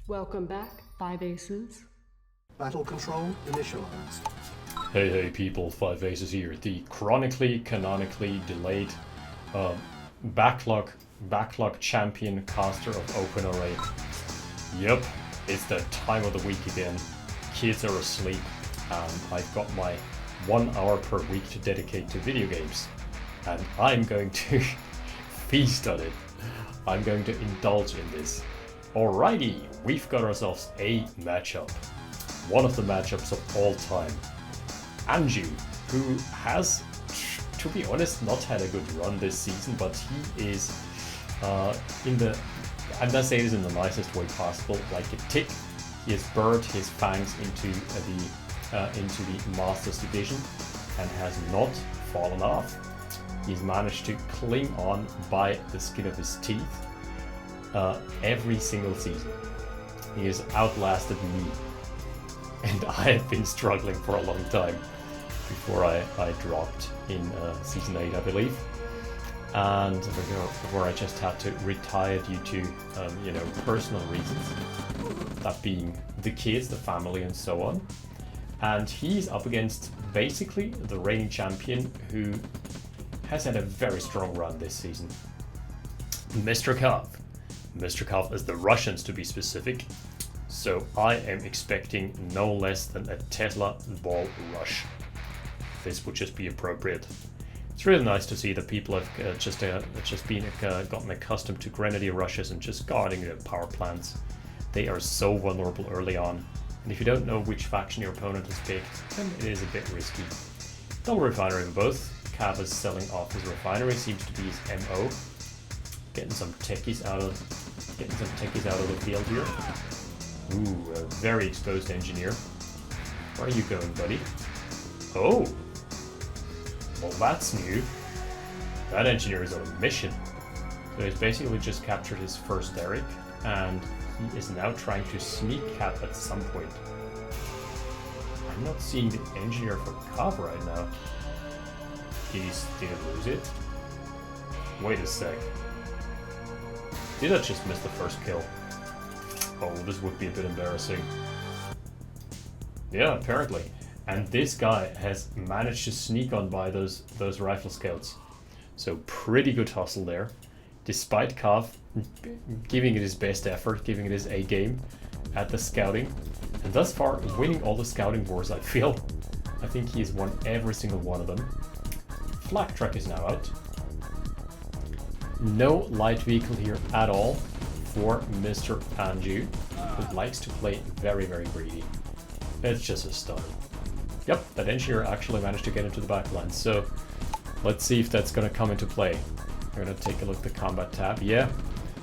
Welcome back, 5 Aces. Battle control initialized. Hey people, 5 Aces here, the chronically, canonically delayed backlog champion caster of OpenRA. Yep, it's that time of the week again. Kids are asleep, and I've got my 1 hour per week to dedicate to video games. And I'm going to feast on it. I'm going to indulge in this. Alrighty, we've got ourselves a matchup. One of the matchups of all time. Anjew, who has, to be honest, not had a good run this season, but he is in the, and I say this in the nicest way possible, like a tick. He has burrowed his fangs into the Masters division and has not fallen off. He's managed to cling on by the skin of his teeth every single season. He has outlasted me, and I have been struggling for a long time before I dropped in season 8, I believe, and before I just had to retire due to personal reasons, that being the kids, the family, and so on. And he's up against basically the reigning champion, who has had a very strong run this season, Mr. Kav. Mr. Kav is the Russians, to be specific. So I am expecting no less than a Tesla ball rush. This would just be appropriate. It's really nice to see that people have gotten accustomed to grenadier rushes and just guarding their power plants. They are so vulnerable early on, and if you don't know which faction your opponent has picked, then it is a bit risky. Double refinery in both. Cav is selling off his refinery, seems to be his MO. Getting some techies out of the field here. Ooh, a very exposed engineer. Where are you going, buddy? Oh! Well, that's new. That engineer is on a mission. So he's basically just captured his first Derrick, and he is now trying to sneak cap at some point. I'm not seeing the engineer for Cav right now. Did he lose it? Wait a sec. Did I just miss the first kill? Oh, this would be a bit embarrassing. Yeah, apparently. And this guy has managed to sneak on by those rifle scouts. So pretty good hustle there. Despite Kav giving it his best effort, giving it his A game at the scouting. And thus far, winning all the scouting wars, I feel. I think he's won every single one of them. Flak truck is now out. No light vehicle here at all for Mr. Anjew, who likes to play very, very greedy. It's just a stunner. Yep, that engineer actually managed to get into the backline, so let's see if that's going to come into play. We're going to take a look at the combat tab. Yeah,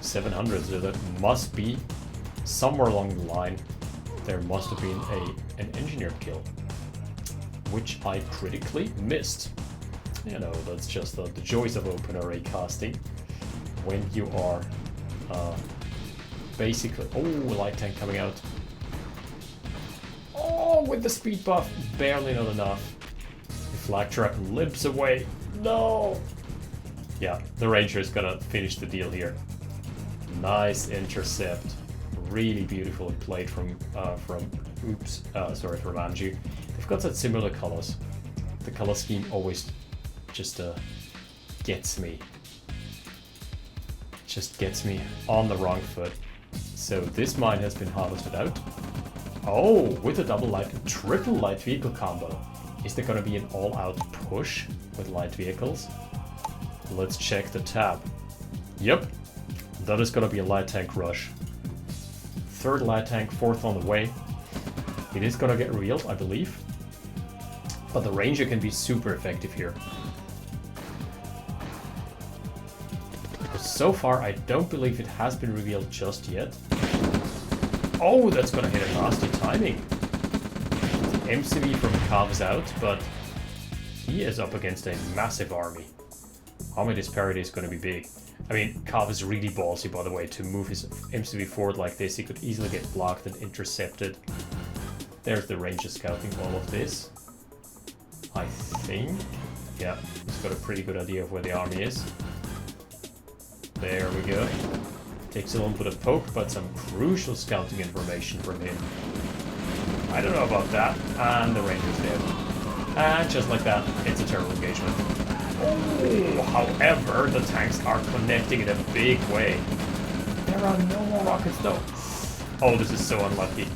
700, so that must be somewhere along the line. There must have been an engineer kill, which I critically missed. You know, that's just the joys of OpenRA casting. When you are basically... Oh, light tank coming out. Oh, with the speed buff, barely not enough. The flak truck limps away. No! Yeah, the Ranger is gonna finish the deal here. Nice intercept. Really beautifully played from Anjew. They've got that similar colors. The color scheme always just gets me. Just gets me on the wrong foot. So this mine has been harvested out. Oh, with a triple light vehicle combo. Is there going to be an all-out push with light vehicles? Let's check the tab. Yep, that is going to be a light tank rush. Third light tank, fourth on the way. It is going to get revealed, I believe. But the Ranger can be super effective here. So far, I don't believe it has been revealed just yet. Oh, that's gonna hit a nasty timing. The MCV from Cav is out, but he is up against a massive army. Army disparity is gonna be big. I mean, Cav is really ballsy, by the way, to move his MCV forward like this. He could easily get blocked and intercepted. There's the Ranger scouting all of this. I think. Yeah, he's got a pretty good idea of where the army is. There we go. Takes a little bit of poke, but some crucial scouting information from him. I don't know about that. And the Ranger's dead. And just like that, it's a terrible engagement. Oh, however, the tanks are connecting in a big way. There are no more rockets though. Oh, this is so unlucky.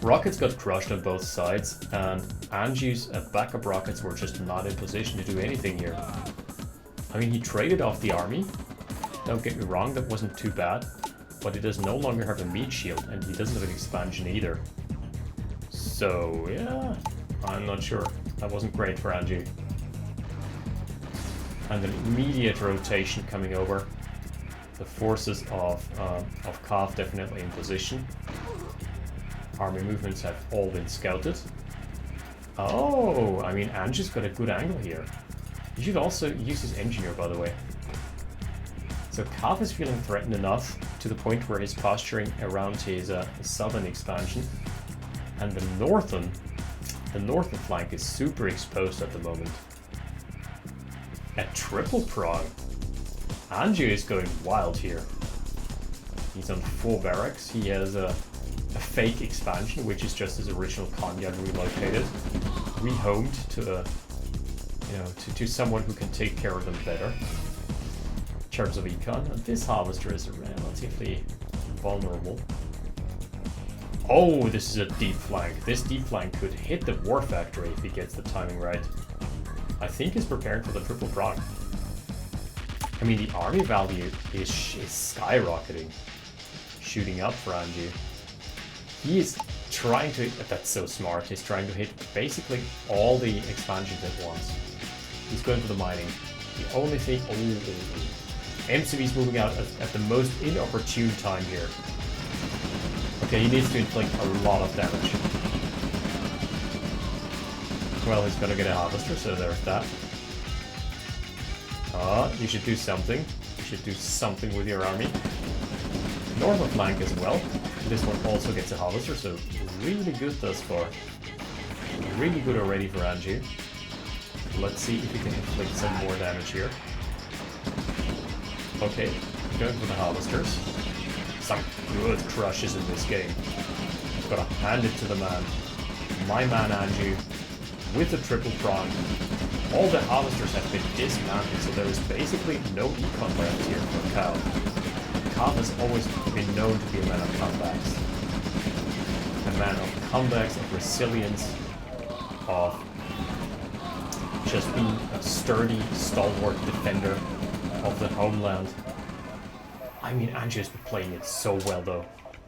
Rockets got crushed on both sides, and Anjew's backup rockets were just not in position to do anything here. I mean, he traded off the army. Don't get me wrong, that wasn't too bad. But he does no longer have a meat shield, and he doesn't have an expansion either. So, yeah, I'm not sure. That wasn't great for Anjew. And an immediate rotation coming over. The forces of Kaf definitely in position. Army movements have all been scouted. Oh, I mean, Anjew's got a good angle here. He should also use his engineer, by the way. So Kaf is feeling threatened enough to the point where he's posturing around his southern expansion. And the northern flank is super exposed at the moment. A triple prong. Anjew is going wild here. He's on 4 barracks. He has a fake expansion, which is just his original Kanyang relocated, rehomed to someone who can take care of them better in terms of econ. And this harvester is relatively vulnerable. Oh, this is a deep flank. This deep flank could hit the war factory if he gets the timing right. I think he's preparing for the triple prong. I mean, the army value is skyrocketing, shooting up for Anjew. He is trying to, that's so smart, he's trying to hit basically all the expansions at once. He's going for the mining. The only thing, MCV's moving out at the most inopportune time here. Okay, he needs to inflict a lot of damage. Well, he's gonna get a harvester, so there's that. You should do something. You should do something with your army. Northern flank as well. This one also gets a harvester, so really good thus far. Really good already for Anjew. Let's see if we can inflict some more damage here. Okay, going for the harvesters. Some good crushes in this game. Gotta hand it to the man. My man Anjew with the triple prong. All the harvesters have been dismounted, so there is basically no econ left here for Cow. Kaf has always been known to be a man of comebacks. A man of comebacks, of resilience, of just being a sturdy, stalwart defender of the homeland. I mean, Anjew's been playing it so well though.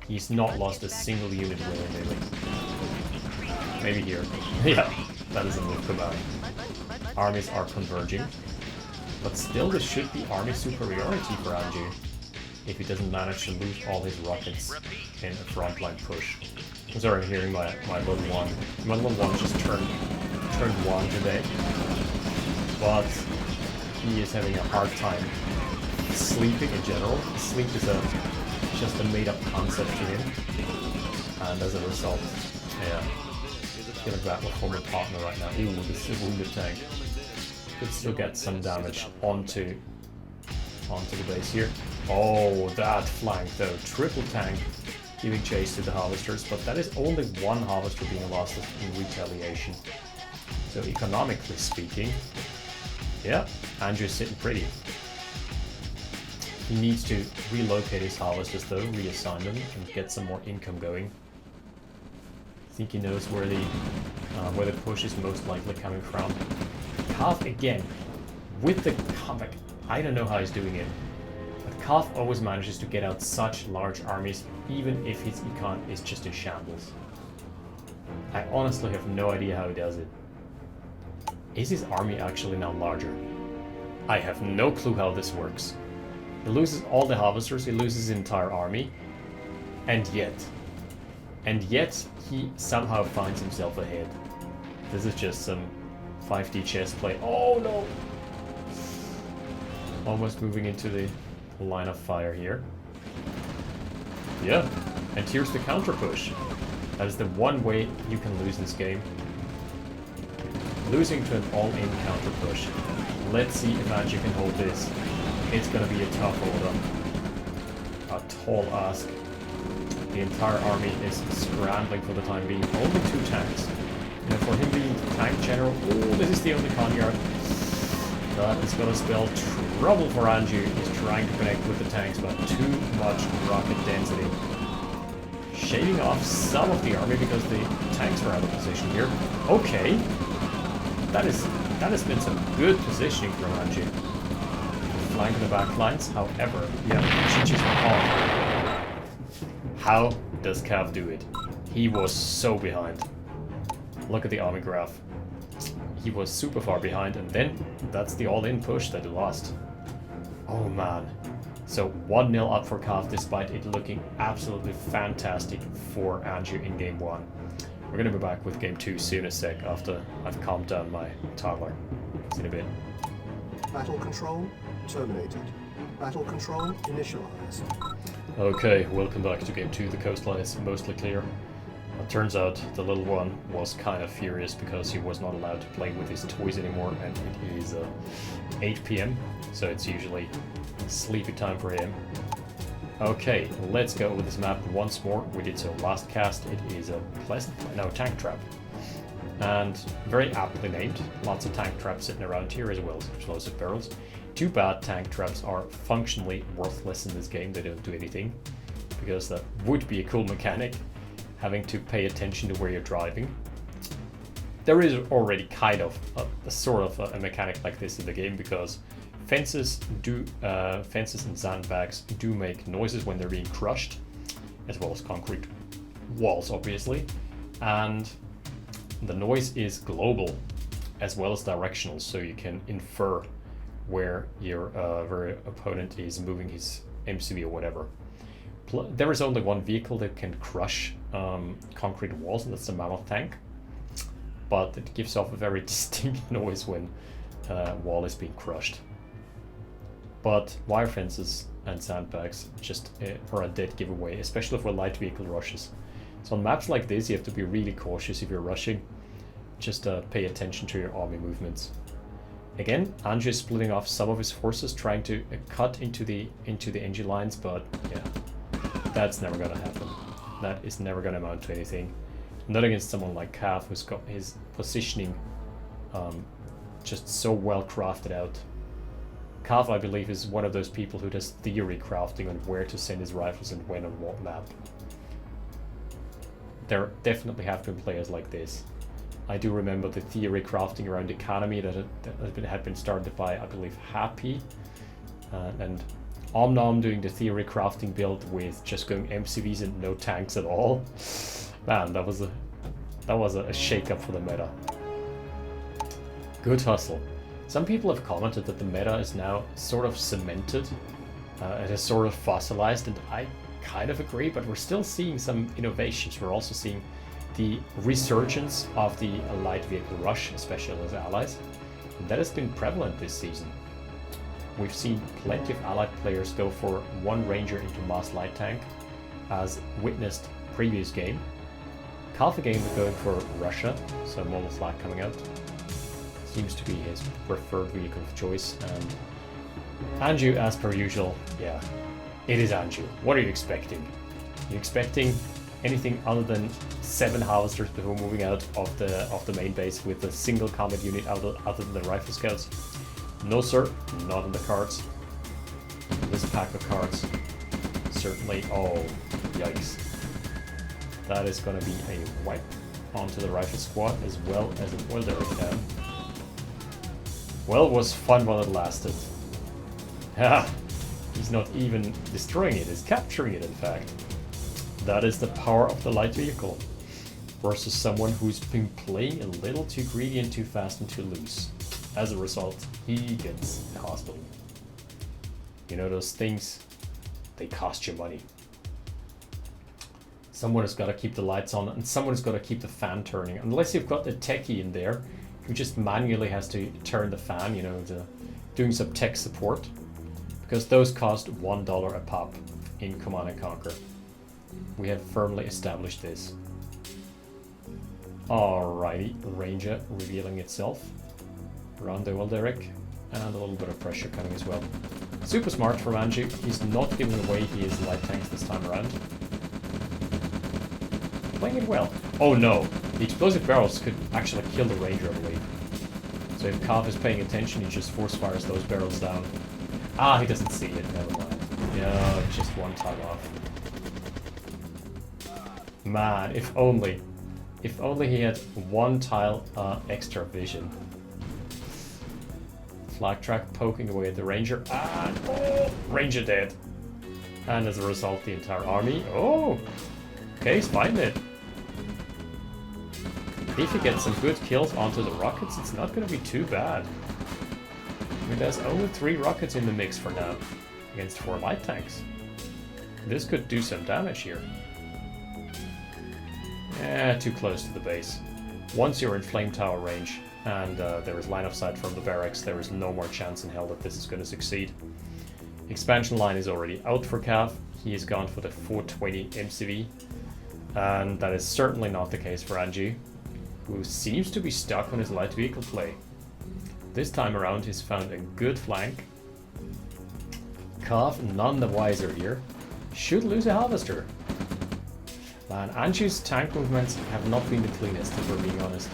He's not lost a single unit willy-nilly. Maybe here. Yeah, that is a move command. Armies are converging. But still, this should be army superiority for Anjew if he doesn't manage to lose all his rockets in a frontline push. I'm sorry, I'm hearing my little one. My little one just turned 1 today. But he is having a hard time sleeping in general. Sleep is just a made-up concept to him. And as a result, yeah. I feel like that will form a partner right now. Ooh, this is a wounded tank. Could still get some damage onto the base here. Oh, that flank though. Triple tank giving chase to the harvesters, but that is only one harvester being lost in retaliation. So economically speaking, yeah, Anjew's sitting pretty. He needs to relocate his harvesters though, reassign them, and get some more income going. I think he knows where the push is most likely coming from. Kaf again, with the comeback. I don't know how he's doing it, but Kaf always manages to get out such large armies, even if his econ is just in shambles. I honestly have no idea how he does it. Is his army actually now larger? I have no clue how this works. He loses all the harvesters, he loses his entire army, and yet he somehow finds himself ahead. This is just some 5D chess play. Oh no! Almost moving into the line of fire here. Yeah, and here's the counter push. That is the one way you can lose this game. Losing to an all-in counter push. Let's see if Anjew can hold this. It's gonna be a tough order. a tall ask. The entire army is scrambling for the time being. Only 2 tanks. And for him being tank general, oh, this is the only con yard. That is going to spell trouble for Anjew. He's trying to connect with the tanks, but too much rocket density. Shaving off some of the army because the tanks are out of position here. Okay. That has been some good positioning from Anjew. Flanking the back lines, however, yeah, Chichi's on. How does Cav do it? He was so behind. Look at the army graph. He was super far behind, and then that's the all-in push that he lost. Oh man. So 1-0 up for Cav, despite it looking absolutely fantastic for Anjew in game 1. We're gonna be back with game 2 soon a sec after I've calmed down my toddler. See you in a bit. Battle control terminated. Battle control initialized. Okay, welcome back to game 2. The coastline is mostly clear. It turns out the little one was kind of furious because he was not allowed to play with his toys anymore, and it is 8 p.m, so it's usually sleepy time for him. Okay, let's go over this map once more. We did so last cast. It is a tank trap. And very aptly named. Lots of tank traps sitting around here as well as explosive barrels. Too bad tank traps are functionally worthless in this game. They don't do anything. Because that would be a cool mechanic, having to pay attention to where you're driving. There is already kind of a mechanic like this in the game, because fences and sandbags do make noises when they're being crushed, as well as concrete walls, obviously. And the noise is global as well as directional, so you can infer where your opponent is moving his MCV or whatever. There is only one vehicle that can crush concrete walls, and that's the mammoth tank. But it gives off a very distinct noise when a wall is being crushed. But wire fences and sandbags just are a dead giveaway, especially for light vehicle rushes. So on maps like this, you have to be really cautious if you're rushing. Just pay attention to your army movements. Again, Anjew is splitting off some of his forces, trying to cut into the NG lines, but yeah, that's never gonna happen. That is never gonna amount to anything. Not against someone like Cav, who's got his positioning just so well crafted out. Cav, I believe, is one of those people who does theory crafting on where to send his rifles and when on what map. There definitely have been players like this. I do remember the theory crafting around Economy that had been started by, I believe, Happy. And Omnom doing the theory crafting build with just going MCVs and no tanks at all. Man, that was a shake-up for the meta. Good hustle. Some people have commented that the meta is now sort of cemented. It is sort of fossilized, and I kind of agree, but we're still seeing some innovations. We're also seeing the resurgence of the light vehicle rush, especially as allies. And that has been prevalent this season. We've seen plenty of allied players go for one ranger into mass light tank, as witnessed previous game. Calpha game going for Russia, so model flag coming out. Seems to be his preferred vehicle of choice, and Anjew, as per usual, yeah, it is Anjew. What are you expecting? Are you expecting anything other than 7 howitzers before moving out of the main base with a single combat unit other than the rifle scouts? No sir, not in the cards. This pack of cards, certainly. Oh, yikes. That is going to be a wipe onto the rifle squad, as well as an oil derrick down. Well, it was fun while it lasted. Ha! He's not even destroying it, he's capturing it, in fact. That is the power of the light vehicle versus someone who's been playing a little too greedy and too fast and too loose. As a result, he gets the hospital. You know those things? They cost you money. Someone has got to keep the lights on, and someone has got to keep the fan turning. Unless you've got the techie in there who just manually has to turn the fan, you know, doing some tech support. Because those cost $1 a pop in Command & Conquer. We have firmly established this. Alrighty, Ranger revealing itself. Around the oil derrick, and a little bit of pressure coming as well. Super smart from Anjew. He's not giving away his light tanks this time around. Playing it well. Oh no! The explosive barrels could actually kill the ranger, I believe. So if Kav is paying attention, he just force fires those barrels down. Ah, he doesn't see it. Never mind. Yeah, just one tile off. Man, if only he had one tile extra vision. Flag track poking away at the ranger, and oh, ranger dead. And as a result, the entire army. Oh, okay, he's fighting it. If he gets some good kills onto the rockets, it's not going to be too bad. I mean, there's only 3 rockets in the mix for now, against 4 light tanks. This could do some damage here. Yeah, too close to the base. Once you're in flame tower range, and there is line of sight from the barracks, there is no more chance in hell that this is going to succeed. Expansion line is already out for Cav. He has gone for the 420 MCV, and that is certainly not the case for Anjew, who seems to be stuck on his light vehicle play. This time around he's found a good flank. Cav, none the wiser here, should lose a harvester. Man, Anjew's tank movements have not been the cleanest, if we're being honest.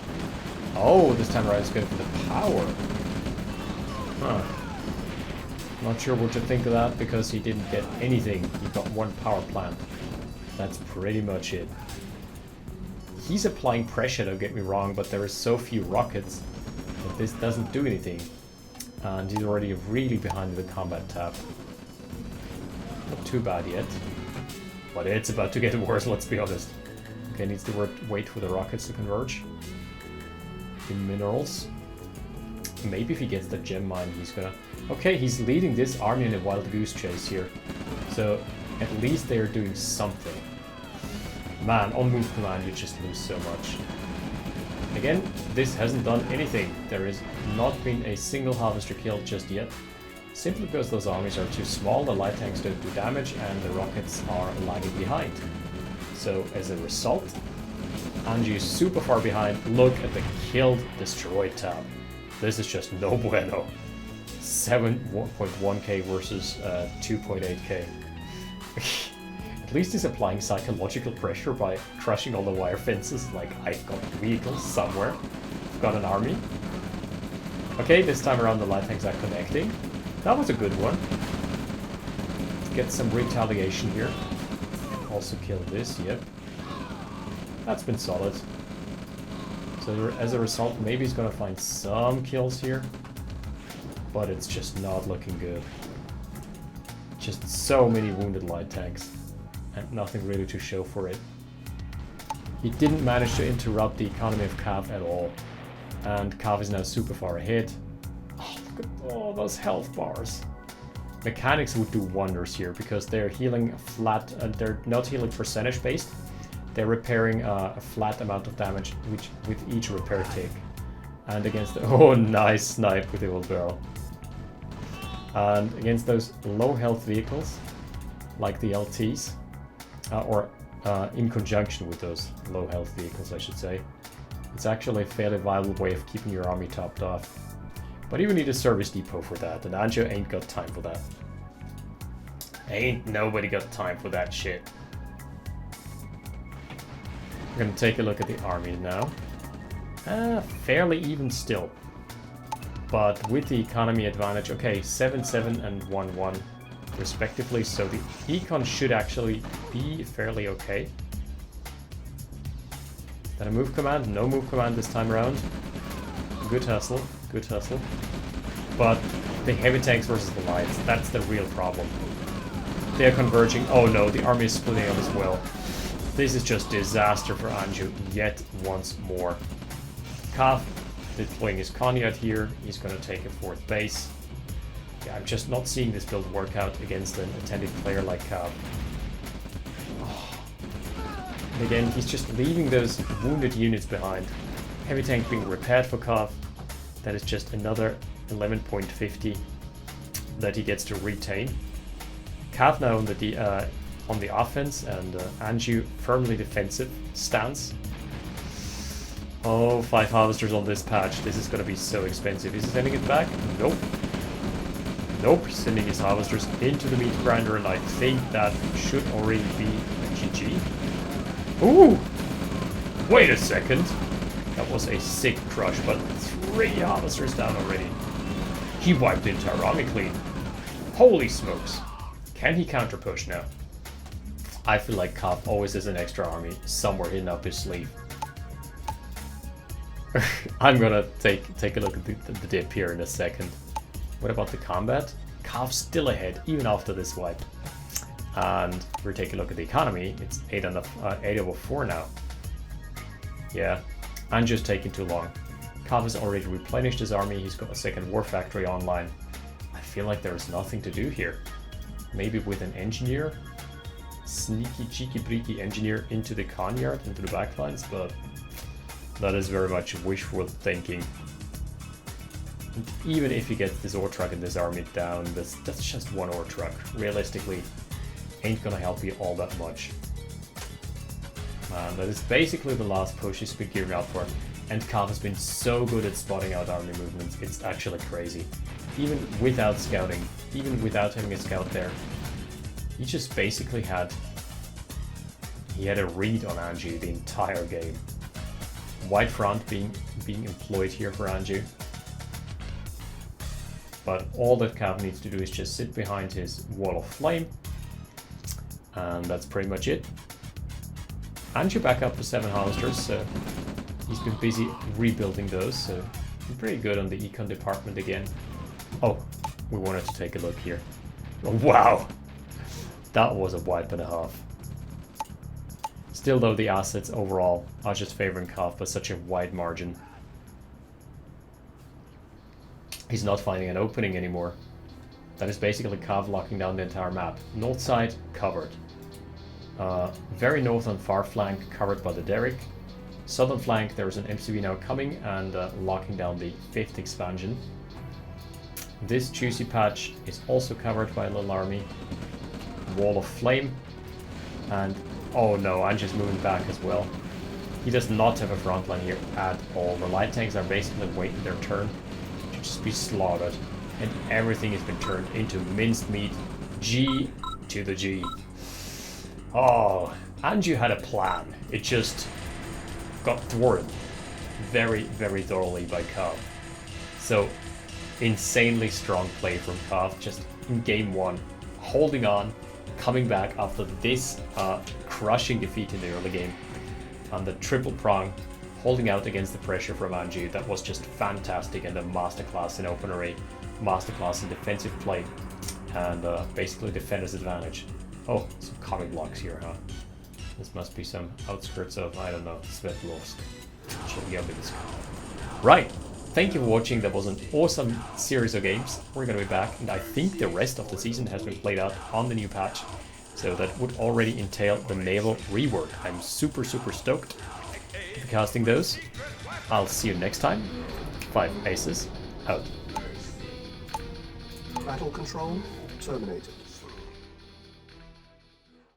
Oh, this time around he's going for the power. Huh. Not sure what to think of that, because he didn't get anything. He got 1 power plant. That's pretty much it. He's applying pressure, don't get me wrong, but there are so few rockets that this doesn't do anything. And he's already really behind the combat tab. Not too bad yet. But it's about to get worse, let's be honest. Okay, needs to wait for the rockets to converge. In minerals. Maybe if he gets the gem mine, he's gonna... Okay, he's leading this army in a wild goose chase here. So, at least they're doing something. Man, on move command you just lose so much. Again, this hasn't done anything. There has not been a single harvester kill just yet. Simply because those armies are too small, the light tanks don't do damage, and the rockets are lagging behind. So, as a result, Anjew is super far behind. Look at the killed, destroyed tab. This is just no bueno. 7.1k versus 2.8k. At least he's applying psychological pressure by crushing all the wire fences, like, I've got vehicles somewhere. I've got an army. Okay, this time around the light tanks are connecting. That was a good one. Let's get some retaliation here. Also kill this, yep. That's been solid. So as a result, maybe he's gonna find some kills here. But it's just not looking good. Just so many wounded light tanks. And nothing really to show for it. He didn't manage to interrupt the economy of Cav at all. And Cav is now super far ahead. Oh, look at all those health bars. Mechanics would do wonders here because they're healing flat, and they're not healing percentage based. They're repairing a flat amount of damage with each repair tick. And against the, oh, nice snipe with the old barrel. And against those low health vehicles, like the LTs, or in conjunction with those low health vehicles, I should say, it's actually a fairly viable way of keeping your army topped off. But you would need a service depot for that, and Anjew ain't got time for that. Ain't nobody got time for that shit. We're gonna take a look at the army now. Fairly even still. But with the economy advantage, okay, 7-7 and 1-1 respectively, so the econ should actually be fairly okay. Got a move command? No move command this time around. Good hustle, good hustle. But the heavy tanks versus the lights, that's the real problem. They're converging. Oh no, the army is splitting up as well. This is just disaster for Anjew yet once more. Cav deploying his Conyard here. He's going to take a 4th base. Yeah, I'm just not seeing this build work out against an attentive player like Cav. Oh. And again, he's just leaving those wounded units behind. Heavy tank being repaired for Cav. That is just another 11.50 that he gets to retain. Cav now on the offense, and Anjew firmly defensive stance. Oh, 5 harvesters on this patch. This is going to be so expensive. Is he sending it back? Nope. Nope, he's sending his harvesters into the meat grinder, and I think that should already be a GG. Ooh! Wait a second. That was a sick crush, but 3 harvesters down already. He wiped the entire army clean. Holy smokes. Can he counter push now? I feel like Kav always has an extra army somewhere hidden up his sleeve. I'm gonna take a look at the dip here in a second. What about the combat? Kav's still ahead, even after this wipe. And we're taking a look at the economy. It's 8 over 4 now. Yeah, Anjew's taking too long. Kav has already replenished his army. He's got a second war factory online. I feel like there's nothing to do here. Maybe with an engineer? Sneaky, cheeky, breaky engineer into the Kanyard, into the backlines, but that is very much wishful thinking. And even if he gets this ore truck and this army down, that's just one ore truck. Realistically, ain't gonna help you all that much. Man, that is basically the last push he's been gearing out for. And Kav has been so good at spotting out army movements, it's actually crazy. Even without scouting, even without having a scout there, he just basically had a read on Anjew the entire game. White front being employed here for Anjew. But all that Kav needs to do is just sit behind his wall of flame. And that's pretty much it. Anjew back up to 7 harvesters, so he's been busy rebuilding those, so he's pretty good on the econ department again. Oh, we wanted to take a look here. Oh, wow! That was a wipe and a half. Still though, the assets overall are just favoring Kav by such a wide margin. He's not finding an opening anymore. That is basically Kav locking down the entire map. North side, covered. Very north and far flank, covered by the Derrick. Southern flank, there is an MCV now coming and locking down the 5th expansion. This juicy patch is also covered by a little army. Wall of flame. And oh no, Anjew's moving back as well. He does not have a front line here at all. The light tanks are basically waiting their turn to just be slaughtered. And everything has been turned into minced meat. G to the G. Oh, Anjew had a plan. It just got thwarted very, very thoroughly by Kav. So, insanely strong play from Kav just in game 1. Holding on, coming back after this crushing defeat in the early game. And the triple prong, holding out against the pressure from Anjew. That was just fantastic, and a masterclass in OpenRA. Masterclass in defensive play. And basically defender's advantage. Oh, some comic blocks here, huh? This must be some outskirts of, I don't know, Svetlovsk. Right, thank you for watching. That was an awesome series of games. We're gonna be back, and I think the rest of the season has been played out on the new patch. So that would already entail the naval rework. I'm super, super stoked for casting those. I'll see you next time. 5 Aces, out. Battle control terminated.